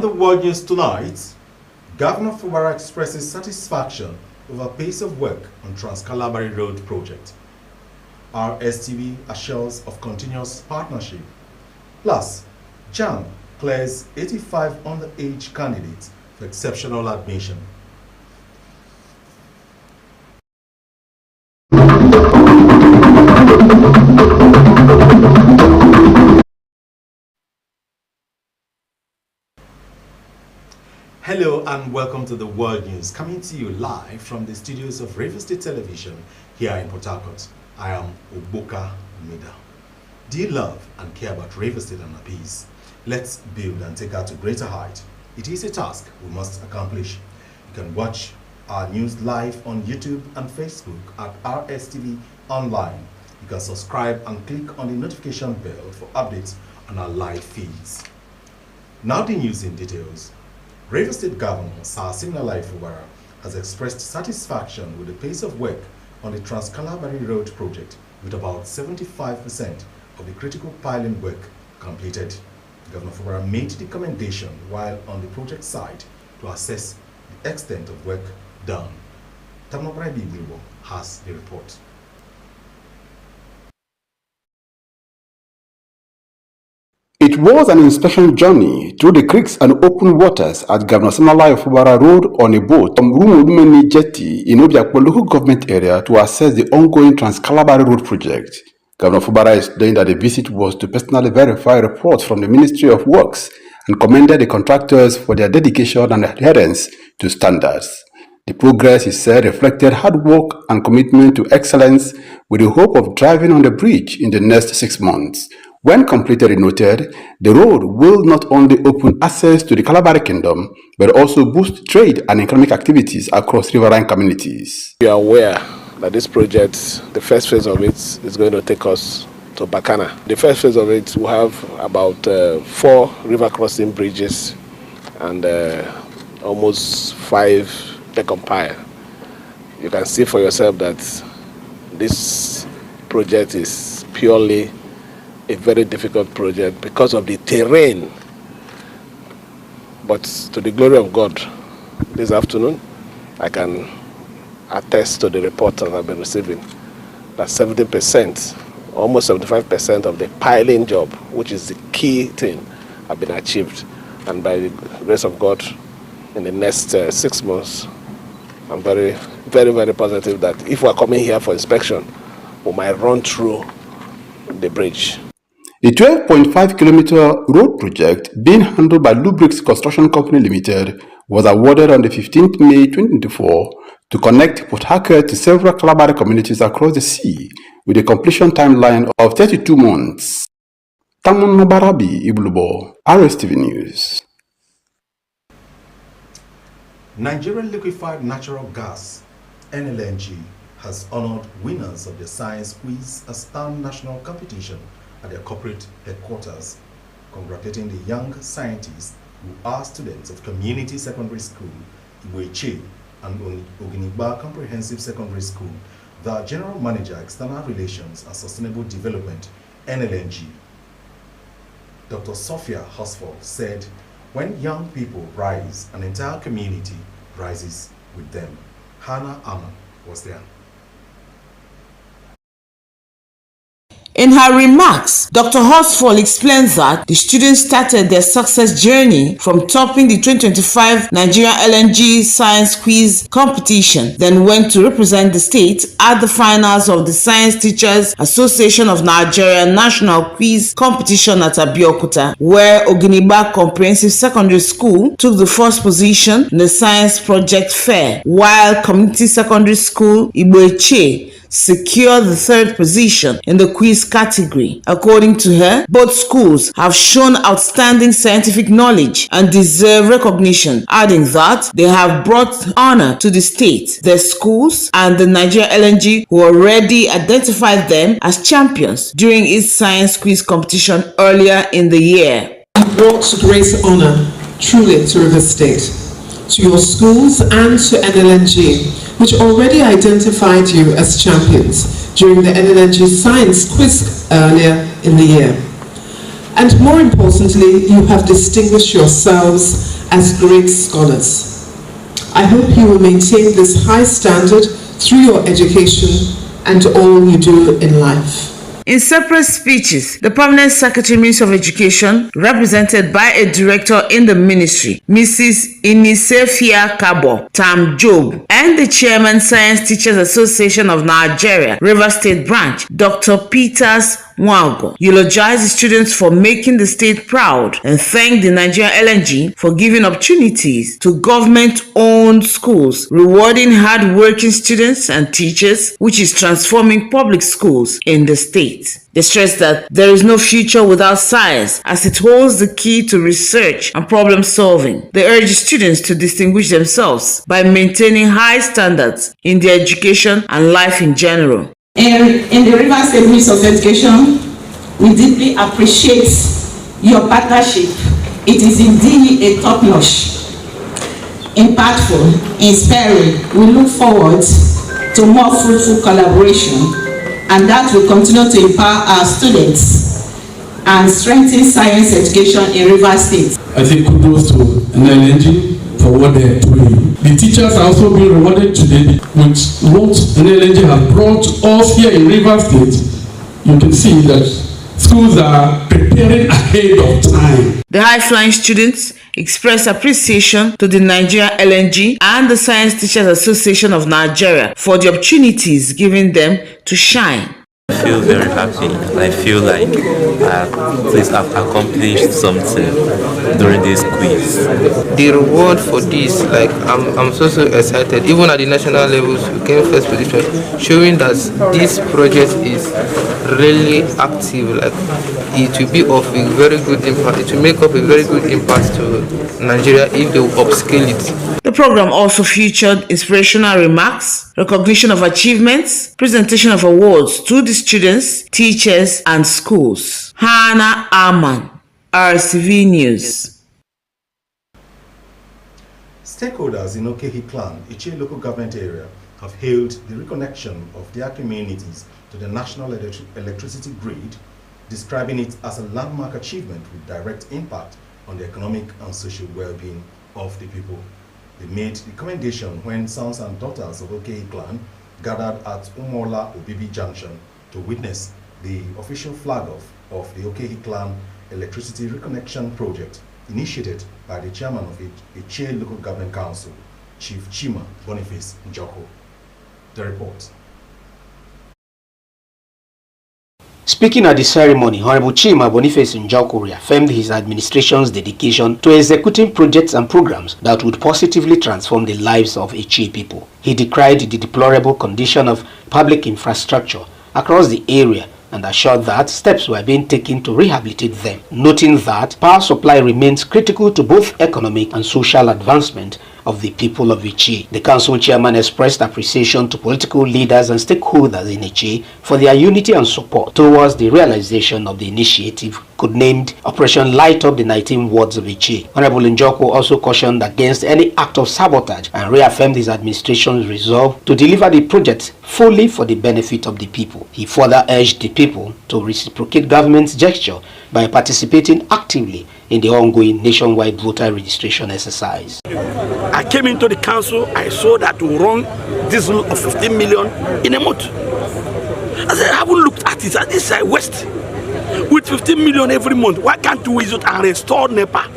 the World News tonight, Governor Fubara expresses satisfaction over pace of work on Trans-Calabari Road project. Rstv assures of continuous partnership. Plus, JAMB clears 85 underage candidates for exceptional admission. Hello and welcome to the World News, coming to you live from the studios of Rstv Television here in Port Harcourt. I am Oboka Mida. Do you love and care about Rstv and our peace? Let's build and take her to greater height. It is a task we must accomplish. You can watch our news live on YouTube and Facebook at Rstv Online. You can subscribe and click on the notification bell for updates on our live feeds. Now the news in details. Rivers State Governor Sir Siminalayi Fubara has expressed satisfaction with the pace of work on the Trans-Calabari Road project, with about 75% of the critical piling work completed. Governor Fubara made the commendation while on the project site to assess the extent of work done. Tamnobrai Bibilbo has the report. It was an inspection journey through the creeks and open waters at Governor Siminalayi Fubara Road on a boat from Rumulumeni Jetty in Obiakpo local government area to assess the ongoing Trans-Calabari Road project. Governor Fubara explained that the visit was to personally verify reports from the Ministry of Works and commended the contractors for their dedication and adherence to standards. The progress, he said, reflected hard work and commitment to excellence with the hope of driving on the bridge in the next 6 months. When completed, he noted, the road will not only open access to the Calabari Kingdom, but also boost trade and economic activities across riverine communities. We are aware that this project, the first phase of it, is going to take us to Bakana. The first phase of it will have about 4 river crossing bridges and almost 5 decompile. You can see for yourself that this project is purely a very difficult project because of the terrain. But to the glory of God, this afternoon, I can attest to the report that I've been receiving that 70%, almost 75% of the piling job, which is the key thing, have been achieved. And by the grace of God, in the next 6 months, I'm very, very, very positive that if we're coming here for inspection, we might run through the bridge. The 12.5-kilometer road project, being handled by Lubricks Construction Company Limited, was awarded on the 15th May 2024 to connect Port Harcourt to several Calabari communities across the sea, with a completion timeline of 32 months. Tamon Barabi Iblubo, Rstv News. Nigerian Liquefied Natural Gas, NLNG, has honored winners of the Science Quiz Astan National Competition at their corporate headquarters, congratulating the young scientists who are students of Community Secondary School, Iweche, and Oginigba Comprehensive Secondary School. The General Manager, External Relations and Sustainable Development, NLNG, Dr. Sophia Hosford, said, when young people rise, an entire community rises with them. Hannah Amma was there. In her remarks, Dr. Horsfall explains that the students started their success journey from topping the 2025 Nigeria LNG Science Quiz competition, then went to represent the state at the finals of the Science Teachers Association of Nigeria National Quiz competition at Abeokuta, where Oginigba Comprehensive Secondary School took the first position in the Science Project Fair, while Community Secondary School Iweche secured the third position in the quiz category. According to her, both schools have shown outstanding scientific knowledge and deserve recognition, adding that they have brought honor to the state, their schools, and the Nigeria LNG, who already identified them as champions during its science quiz competition earlier in the year. You brought great honor truly to River State, to your schools and to NLNG, which already identified you as champions during the NLNG Science Quiz earlier in the year. And more importantly, you have distinguished yourselves as great scholars. I hope you will maintain this high standard through your education and all you do in life. In separate speeches, the Permanent Secretary, Ministry of Education, represented by a director in the ministry, Mrs. Inisefia Kabo Tam Job, and the Chairman, Science Teachers Association of Nigeria, Rivers State Branch, Dr. Peters Nwago, eulogized the students for making the state proud and thanked the Nigerian LNG for giving opportunities to government-owned schools, rewarding hard-working students and teachers, which is transforming public schools in the state. They stress that there is no future without science, as it holds the key to research and problem solving. They urge students to distinguish themselves by maintaining high standards in their education and life in general. In the Rivers State Ministry of Education, we deeply appreciate your partnership. It is indeed a top-notch, impactful, inspiring. We look forward to more fruitful collaboration, and that will continue to empower our students and strengthen science education in Rivers State. I think kudos to NLNG for what they are doing. The teachers are also being rewarded today with what NLNG has brought us here in Rivers State. You can see that schools are preparing ahead of time. The high-flying students expressed appreciation to the Nigeria LNG and the Science Teachers Association of Nigeria for the opportunities given them to shine. I feel very happy. I feel like I've accomplished something during this quiz. The reward for this, like I'm so excited. Even at the national levels, we came first position, showing that this project is really active. Like it will be of a very good impact. It will make up a very good impact to Nigeria if they will upscale it. The program also featured inspirational remarks, recognition of achievements, presentation of awards to the students, teachers, and schools. Hannah Aman, Rstv News. Stakeholders in Okehi Clan, Ichie local government area, have hailed the reconnection of their communities to the national electricity grid, describing it as a landmark achievement with direct impact on the economic and social well-being of the people. They made the commendation when sons and daughters of Okehi Clan gathered at Umola Obibi Junction to witness the official flag-off of the Okehi Clan Electricity Reconnection Project initiated by the chairman of Ichie Local Government Council, Chief Chima Boniface Njoko. The report. Speaking at the ceremony, Honorable Chima Boniface Njoko reaffirmed his administration's dedication to executing projects and programs that would positively transform the lives of Ichie people. He decried the deplorable condition of public infrastructure across the area and assured that steps were being taken to rehabilitate them, noting that power supply remains critical to both economic and social advancement of the people of Ichie. The council chairman expressed appreciation to political leaders and stakeholders in Ichie for their unity and support towards the realization of the initiative codenamed Operation Light Up the 19 Wards of Ichie. Honorable Njoko also cautioned against any act of sabotage and reaffirmed his administration's resolve to deliver the project fully for the benefit of the people. He further urged the people to reciprocate government's gesture by participating actively in the ongoing nationwide voter registration exercise. I came into the council, I saw that we run diesel of 15 million in a month. I said, I haven't looked at it at this side west. With 15 million every month, why can't we use it and restore NEPA?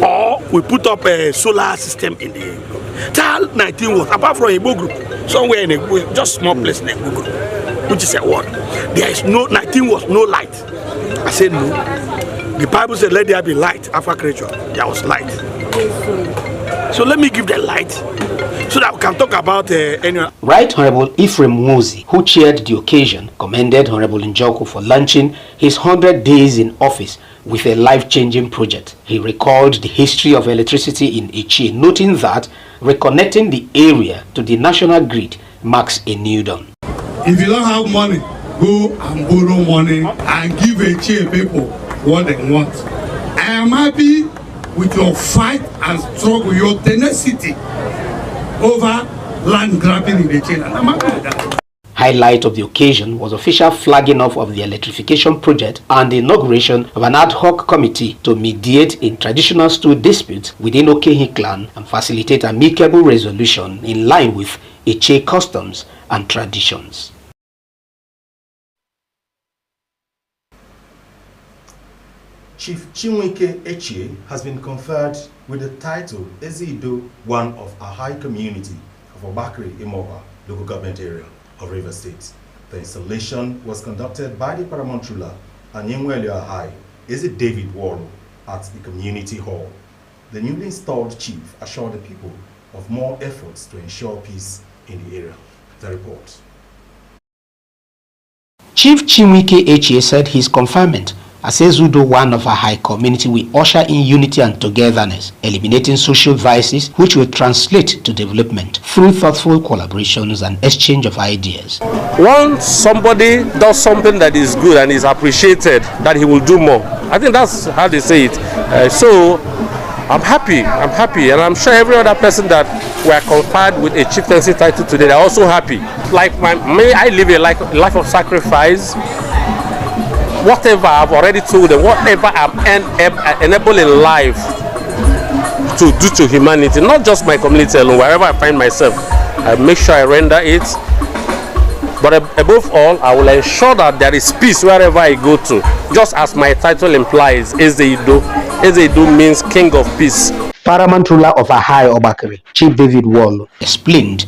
Or we put up a solar system in the Tal 19 was apart from Igbo group, somewhere in a just small place in Igbo group, which is a word. There is no 19 was no light. I said no. The Bible said, let there be light after creation. There was light. So let me give the light so that we can talk about anyone. Right Honorable Ephraim Muzi, who chaired the occasion, commended Honorable Njoko for launching his 100 days in office with a life-changing project. He recalled the history of electricity in Ichie, noting that reconnecting the area to the national grid marks a new dawn. If you don't have money, go and borrow money and give Ichie people what they want. I am happy with your fight and struggle, your tenacity over land grabbing in the chain. I'm happy with that. Highlight of the occasion was official flagging off of the electrification project and the inauguration of an ad hoc committee to mediate in traditional stool disputes within Okehi clan and facilitate amicable resolution in line with Eche customs and traditions. Chief Chinwike Eche has been conferred with the title Ezido, one of a high community of Obakri Imoba, local government area of Rivers State. The installation was conducted by the paramount ruler and Yemweli Ahai, Eze David Wallo, at the community hall. The newly installed chief assured the people of more efforts to ensure peace in the area. The report. Chief Chinwike Eche said his conferment as Ezudo, one of a high community, will usher in unity and togetherness, eliminating social vices, which will translate to development through thoughtful collaborations and exchange of ideas. Once somebody does something that is good and is appreciated, that he will do more. I think that's how they say it. So I'm happy, and I'm sure every other person that were conferred with a chieftaincy title today, they're also happy. Like I live a life of sacrifice. Whatever I've already told them, whatever I'm enabled in life to do to humanity, not just my community alone, wherever I find myself, I make sure I render it. But above all, I will ensure that there is peace wherever I go to. Just as my title implies, Ezedo. Ezedo means King of Peace. Paramount ruler of Ahai Obakri, Chief David Wallo, explained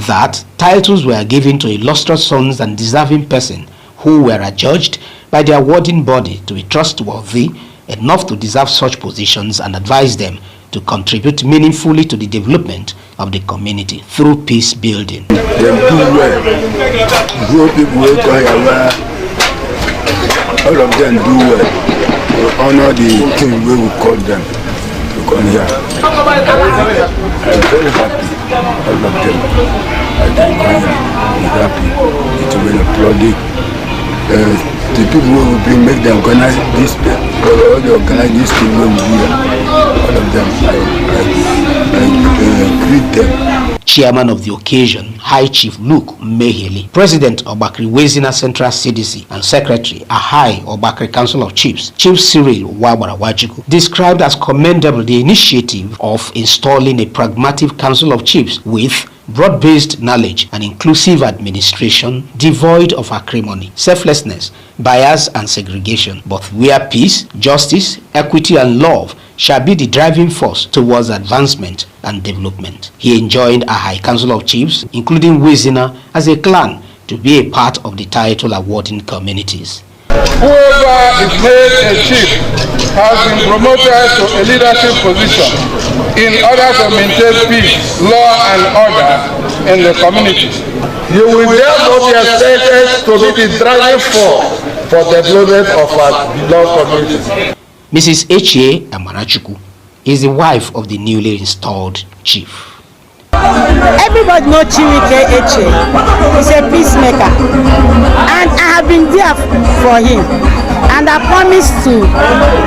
that titles were given to illustrious sons and deserving persons who were adjudged by the awarding body to be trustworthy enough to deserve such positions, and advise them to contribute meaningfully to the development of the community through peace building. They do well. Grow people will come here. All of them do well. We honor the king we will call them to come here. I'm very happy. All of them. I can come here. I'm happy. It will applaud it. The people who will bring, make them organize this, all the organize this thing will be here. All of them, I greet them. Chairman of the occasion, High Chief Luke Meheli, President Obakri Wezina Central CDC, and Secretary Ahai Obakri Council of Chiefs, Chief Cyril Wabarawajiku, described as commendable the initiative of installing a pragmatic Council of Chiefs with broad-based knowledge and inclusive administration, devoid of acrimony, selflessness, bias and segregation, but where peace, justice, equity and love shall be the driving force towards advancement and development. He enjoined a high council of chiefs, including Wezina, as a clan, to be a part of the title awarding communities. Whoever is made a chief has been promoted to a leadership position in order to maintain peace, law and order in the community. You will therefore be expected to be the driving force for the development of our beloved community. Mrs. Eche Amarachuku is the wife of the newly installed chief. Everybody knows Chinwike Eche. He's a peacemaker, and I have been there for him, and I promise to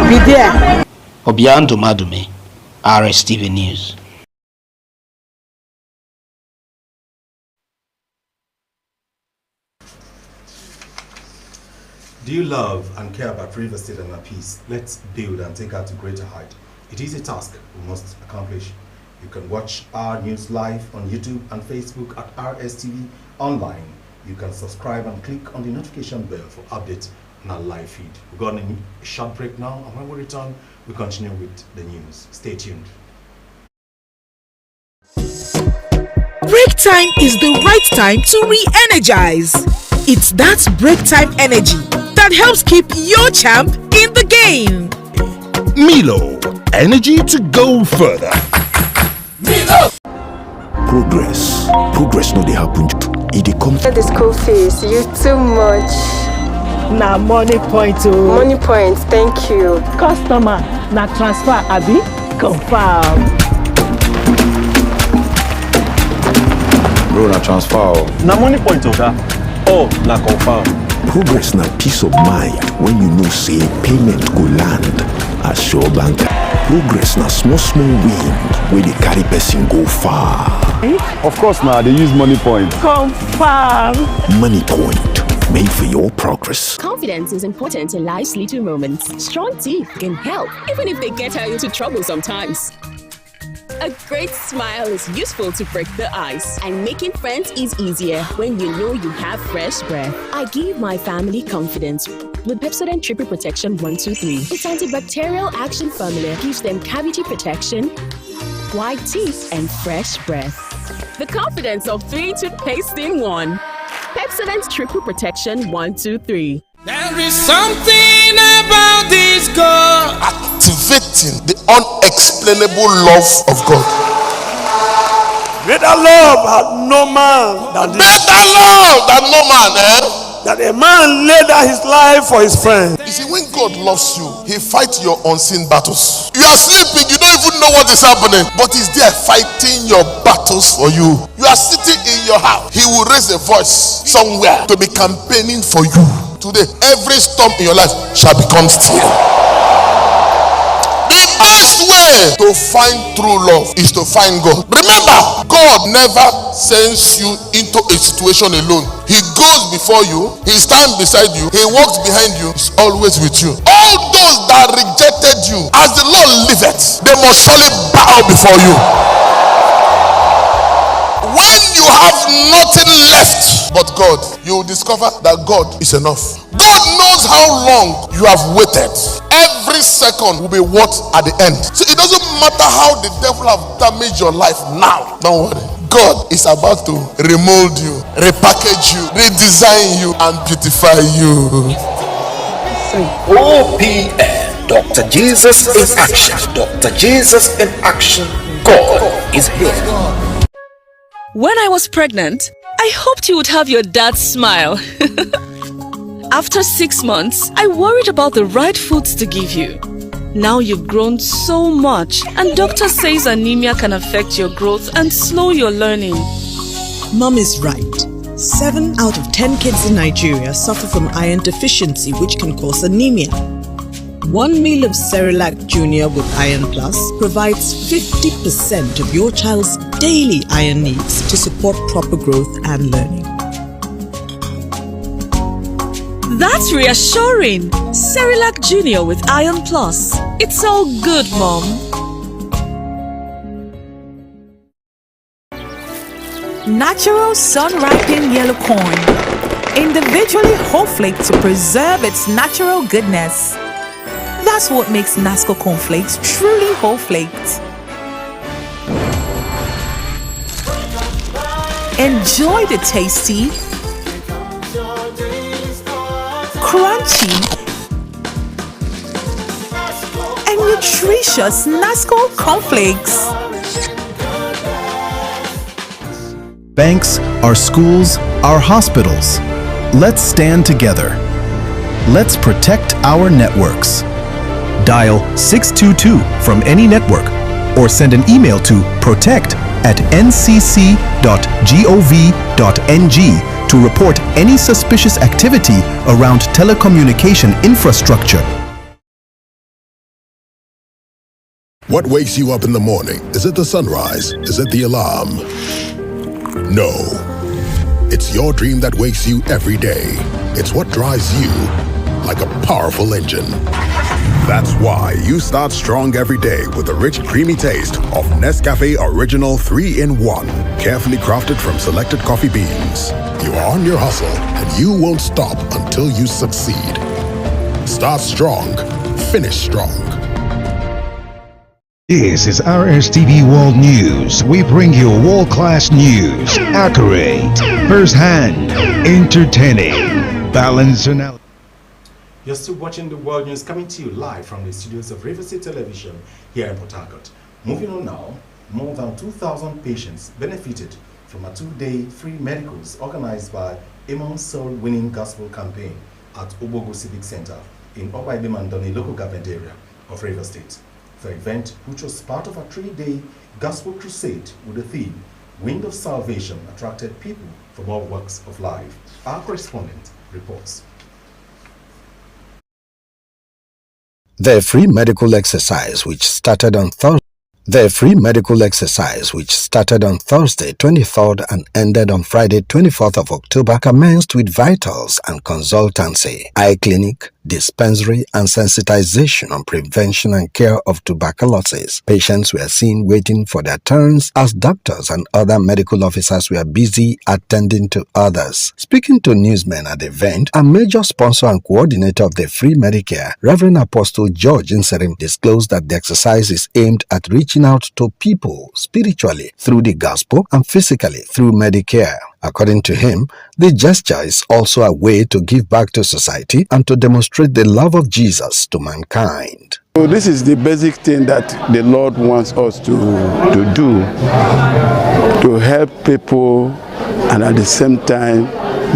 be there. Obiando Madume, Rstv News. Do you love and care about Rivers State and our peace? Let's build and take her to greater height. It is a task we must accomplish. You can watch our news live on YouTube and Facebook at Rstv online. You can subscribe and click on the notification bell for updates on our live feed. We're going to a short break now, and when we return, we continue with the news. Stay tuned. Break time is the right time to re-energize. It's that break time energy that helps keep your champ in the game. Milo, energy to go further. Milo! Progress no dey happen. It comes. The school fees, you too much. Na money point oh. Money point, thank you. Customer, na transfer abi? Confirm. Bro, na transfer. Na money point oga. Oh, na confirm. Progress na peace of mind when you know say payment go land at Sure Bank. Progress na small wind wey dey carry person go far. Of course now, they use Money Point. Confirm. Money Point, made for your progress. Confidence is important in life's little moments. Strong teeth can help, even if they get her into trouble sometimes. A great smile is useful to break the ice, and making friends is easier when you know you have fresh breath. I give my family confidence with Pepsodent Triple Protection 123. Its antibacterial action formula gives them cavity protection, white teeth, and fresh breath. The confidence of 3 toothpaste in 1. Pepsodent Triple Protection 123. There is something about this God. Activating the unexplainable love of God. Greater love had no man than this. Better love than no man, That a man laid down his life for his friend. You see, when God loves you, he fights your unseen battles. You are sleeping, you don't even know what is happening, but he's there fighting your battles for you. You are sitting in your house, he will raise a voice somewhere to be campaigning for you. Today, every storm in your life shall become still. The best way to find true love is to find God. Remember, God never sends you into a situation alone. He goes before you, he stands beside you, he walks behind you, he's always with you. All those that rejected you, as the Lord liveth, they must surely bow before you. When you have nothing left but God, you will discover that God is enough. God knows how long you have waited. Every second will be worth at the end. So it doesn't matter how the devil have damaged your life now. Don't worry. God is about to remold you, repackage you, redesign you, and beautify you. OPN, Dr. Jesus in action. Dr. Jesus in action. God is here. When I was pregnant, I hoped you would have your dad's smile. After 6 months, I worried about the right foods to give you. Now you've grown so much, and doctor says anemia can affect your growth and slow your learning. Mom is right. 7 out of 10 kids in Nigeria suffer from iron deficiency, which can cause anemia. 1 meal of Cerelac Junior with Iron Plus provides 50% of your child's daily iron needs to support proper growth and learning. That's reassuring. Cerelac Junior with Iron Plus. It's all good, Mom. Natural sun-ripened yellow corn. Individually whole-flaked to preserve its natural goodness. That's what makes Nasco cornflakes truly whole-flaked. Enjoy the tasty, crunchy, and nutritious Nasco cornflakes. Banks, our schools, our hospitals. Let's stand together. Let's protect our networks. Dial 622 from any network or send an email to protect@ncc.gov.ng to report any suspicious activity around telecommunication infrastructure. What wakes you up in the morning? Is it the sunrise? Is it the alarm? No. It's your dream that wakes you every day. It's what drives you like a powerful engine. That's why you start strong every day with the rich, creamy taste of Nescafe Original 3-in-1. Carefully crafted from selected coffee beans. You are on your hustle and you won't stop until you succeed. Start strong. Finish strong. This is Rstv World News. We bring you world-class news, accurate, first-hand, entertaining, balanced analysis. You're still watching the World News coming to you live from the studios of Rstv Television here in Port Harcourt. Moving on now, more than 2,000 patients benefited from a 2-day free medicals organized by Imam Soul Winning Gospel Campaign at Obogo Civic Center in Obaide Mandoni local government area of Rivers State. The event, which was part of a 3-day gospel crusade with the theme Wind of Salvation, attracted people from all walks of life. Our correspondent reports. The free medical exercise, which started on Thursday, 23rd and ended on Friday, 24th of October, commenced with vitals and consultancy, eye clinic, dispensary, and sensitization on prevention and care of tuberculosis. Patients were seen waiting for their turns as doctors and other medical officers were busy attending to others. Speaking to newsmen at the event, a major sponsor and coordinator of the free Medicare, Reverend Apostle George Inserim, disclosed that the exercise is aimed at reaching out to people spiritually through the gospel and physically through Medicare. According to him, the gesture is also a way to give back to society and to demonstrate the love of Jesus to mankind. So this is the basic thing that the Lord wants us to do, to help people and at the same time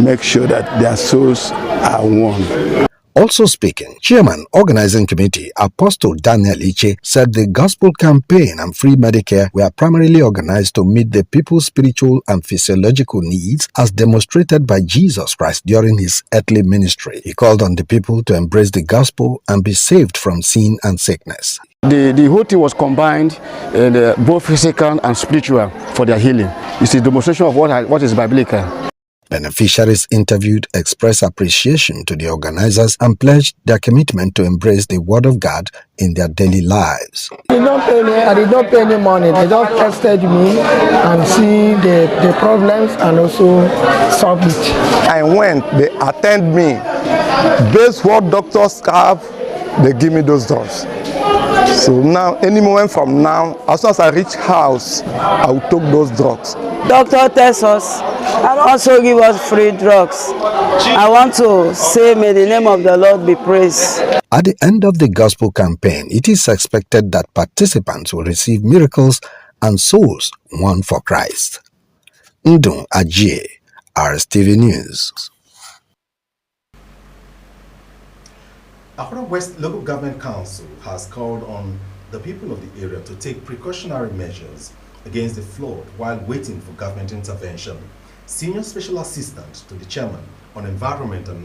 make sure that their souls are won. Also speaking, Chairman Organizing Committee Apostle Daniel Iche said the gospel campaign and free Medicare were primarily organized to meet the people's spiritual and physiological needs as demonstrated by Jesus Christ during his earthly ministry. He called on the people to embrace the gospel and be saved from sin and sickness. The whole thing was combined in both physical and spiritual for their healing. It's a demonstration of what is biblical. Beneficiaries interviewed expressed appreciation to the organizers and pledged their commitment to embrace the Word of God in their daily lives. I did not pay any money. They just tested me and see the problems and also solve it. I went, they attend me. Based what doctors have, they give me those drugs. So now, any moment from now, as soon as I reach house, I will take those drugs. Doctor tests us and also give us free drugs. I want to say, may the name of the Lord be praised. At the end of the gospel campaign, it is expected that participants will receive miracles and souls won for Christ. Ndun Ajie, Rstv News. Akura West Local Government Council has called on the people of the area to take precautionary measures against the flood while waiting for government intervention. Senior Special Assistant to the Chairman on Environment and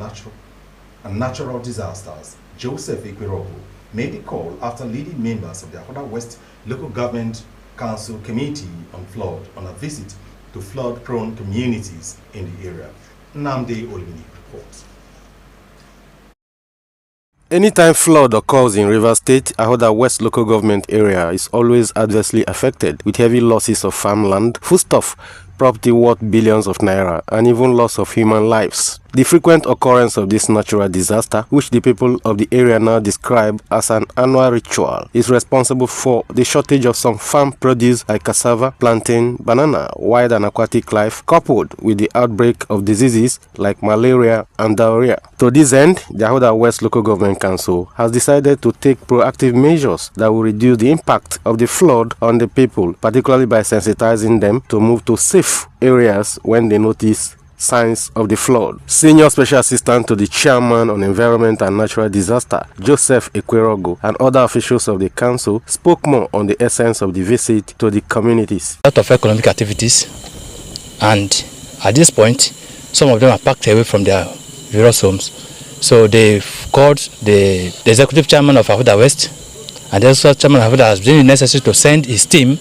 Natural Disasters, Joseph Ekwirogu, made the call after leading members of the Akura West Local Government Council Committee on Flood on a visit to flood-prone communities in the area. Nnamdi Olubini reports. Anytime flood occurs in Rivers State, Akura West local government area is always adversely affected with heavy losses of farmland, foodstuff, property worth billions of naira, and even loss of human lives. The frequent occurrence of this natural disaster, which the people of the area now describe as an annual ritual, is responsible for the shortage of some farm produce like cassava, plantain, banana, wild and aquatic life, coupled with the outbreak of diseases like malaria and diarrhea. To this end, the Akura West Local Government Council has decided to take proactive measures that will reduce the impact of the flood on the people, particularly by sensitizing them to move to safe areas when they notice signs of the flood. Senior Special Assistant to the Chairman on Environment and Natural Disaster, Joseph Ekwirogu, and other officials of the council spoke more on the essence of the visit to the communities. A lot of economic activities, and at this point, some of them are packed away from their various homes. So they've called the Executive Chairman of Akura West, and the also Chairman of Akura has been necessary to send his team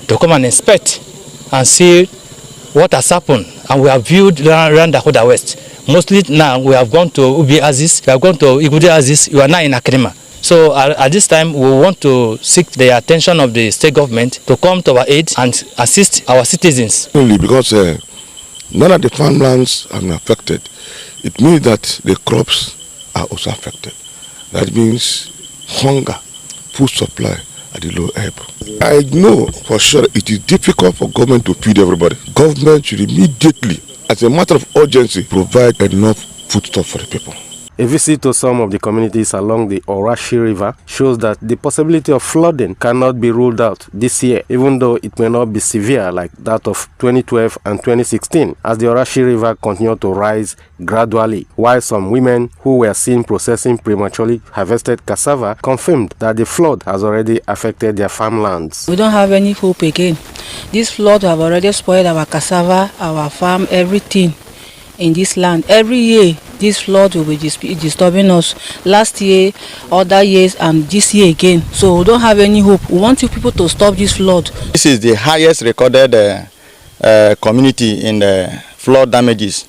to come and inspect and see what has happened. And we have viewed around Akura West. Mostly now we have gone to Ubi Aziz, we have gone to Igude Aziz, you are now in Akrima. So at this time we want to seek the attention of the state government to come to our aid and assist our citizens. Only because none of the farmlands are affected. It means that the crops are also affected. That means hunger, food supply at the low ebb. I know for sure it is difficult for government to feed everybody. Government should immediately, as a matter of urgency, provide enough foodstuff for the people. A visit to some of the communities along the Orashi River shows that the possibility of flooding cannot be ruled out this year, even though it may not be severe like that of 2012 and 2016, as the Orashi River continued to rise gradually, while some women who were seen processing prematurely harvested cassava confirmed that the flood has already affected their farmlands. We don't have any hope again. This flood have already spoiled our cassava, our farm, everything in this land. Every year this flood will be disturbing us. Last year, other years, and this year again. So we don't have any hope. We want you people to stop this flood. This is the highest recorded community in the flood damages.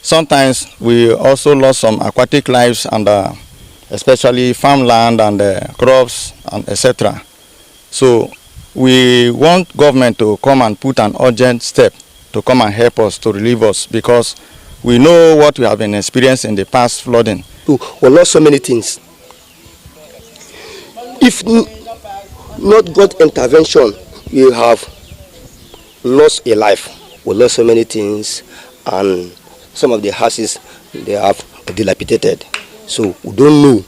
Sometimes we also lost some aquatic lives and especially farmland and crops and etc. So we want government to come and put an urgent step to come and help us, to relieve us, because we know what we have been experiencing in the past flooding. We lost so many things. If not God intervention, we have lost a life. We lost so many things, and some of the houses, they have dilapidated. So we don't know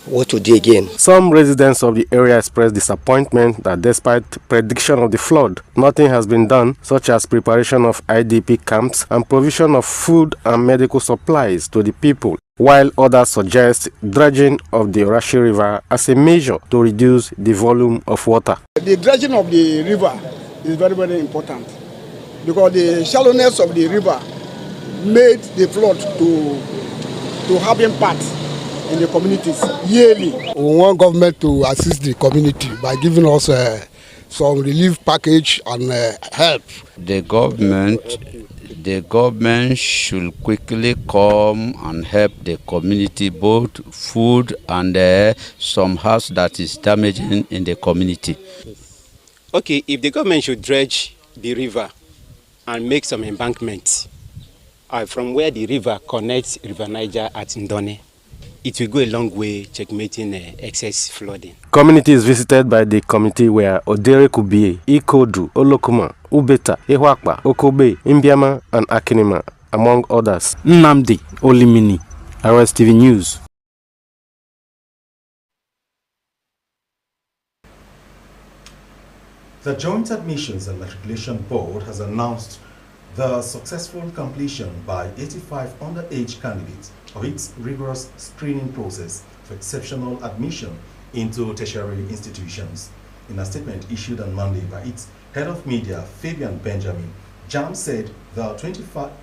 what to do again. Some residents of the area expressed disappointment that despite prediction of the flood, nothing has been done, such as preparation of IDP camps and provision of food and medical supplies to the people, while others suggest dredging of the Rstv River as a measure to reduce the volume of water. The dredging of the river is very, very important, because the shallowness of the river made the flood to have impact in the communities yearly. We want government to assist the community by giving us some relief package and help. The government should quickly come and help the community, both food and some house that is damaging in the community. Okay, if the government should dredge the river and make some embankments from where the river connects River Niger at Ndone, it will go a long way checkmating excess flooding. Communities visited by the committee were Odere Kubie, Ikodu, Olokuma, Ubeta, Ehwakpa, Okobe, Imbiama, and Akinima, among others. Nnamdi Olimini, Rstv News. The Joint Admissions and Matriculation Board has announced the successful completion by 85 underage candidates of its rigorous screening process for exceptional admission into tertiary institutions. In a statement issued on Monday by its head of media, Fabian Benjamin, JAMB said the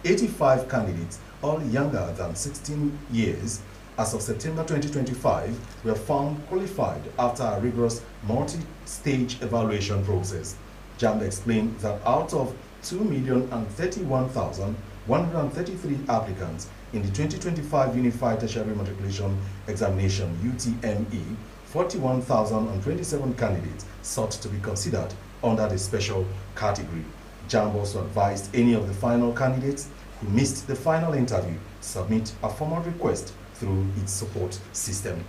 85 candidates, all younger than 16 years, as of September 2025, were found qualified after a rigorous multi-stage evaluation process. JAMB explained that out of 2,031,133 applicants in the 2025 Unified Tertiary Matriculation Examination UTME, 41,027 candidates sought to be considered under the special category. JAMB also advised any of the final candidates who missed the final interview submit a formal request through its support system.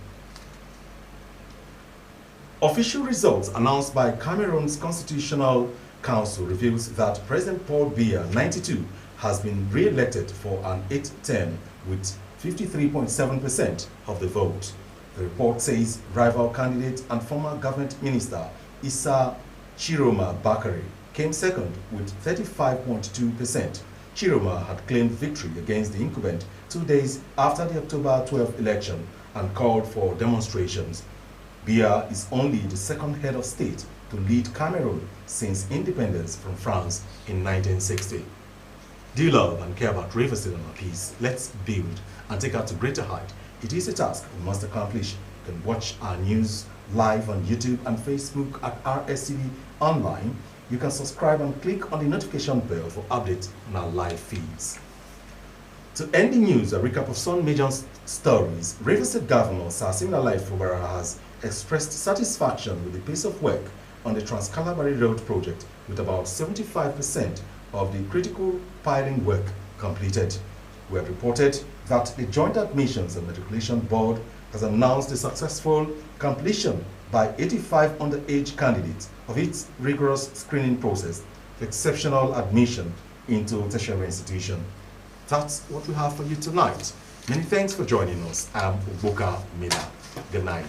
Official results announced by Cameroon's Constitutional Council reveals that President Paul Biya, 92, has been re-elected for an 8th term with 53.7% of the vote. The report says rival candidate and former government minister Issa Chiroma Bakari came second with 35.2%. Chiroma had claimed victory against the incumbent 2 days after the October 12 election and called for demonstrations. Biya is only the second head of state to lead Cameroon since independence from France in 1960. Do you love and care about River State and our peace? Let's build and take her to greater height. It is a task we must accomplish. You can watch our news live on YouTube and Facebook at Rstv Online. You can subscribe and click on the notification bell for updates on our live feeds. To end the news, a recap of some major stories. River State Governor Sir Siminalayi Fubara has expressed satisfaction with the pace of work on the Trans-Calabari Road project, with about 75% of the critical piling work completed. We have reported that the Joint Admissions and Matriculation Board has announced the successful completion by 85 underage candidates of its rigorous screening process for exceptional admission into tertiary institution. That's what we have for you tonight. Many thanks for joining us. I'm Uboka Mila. Good night.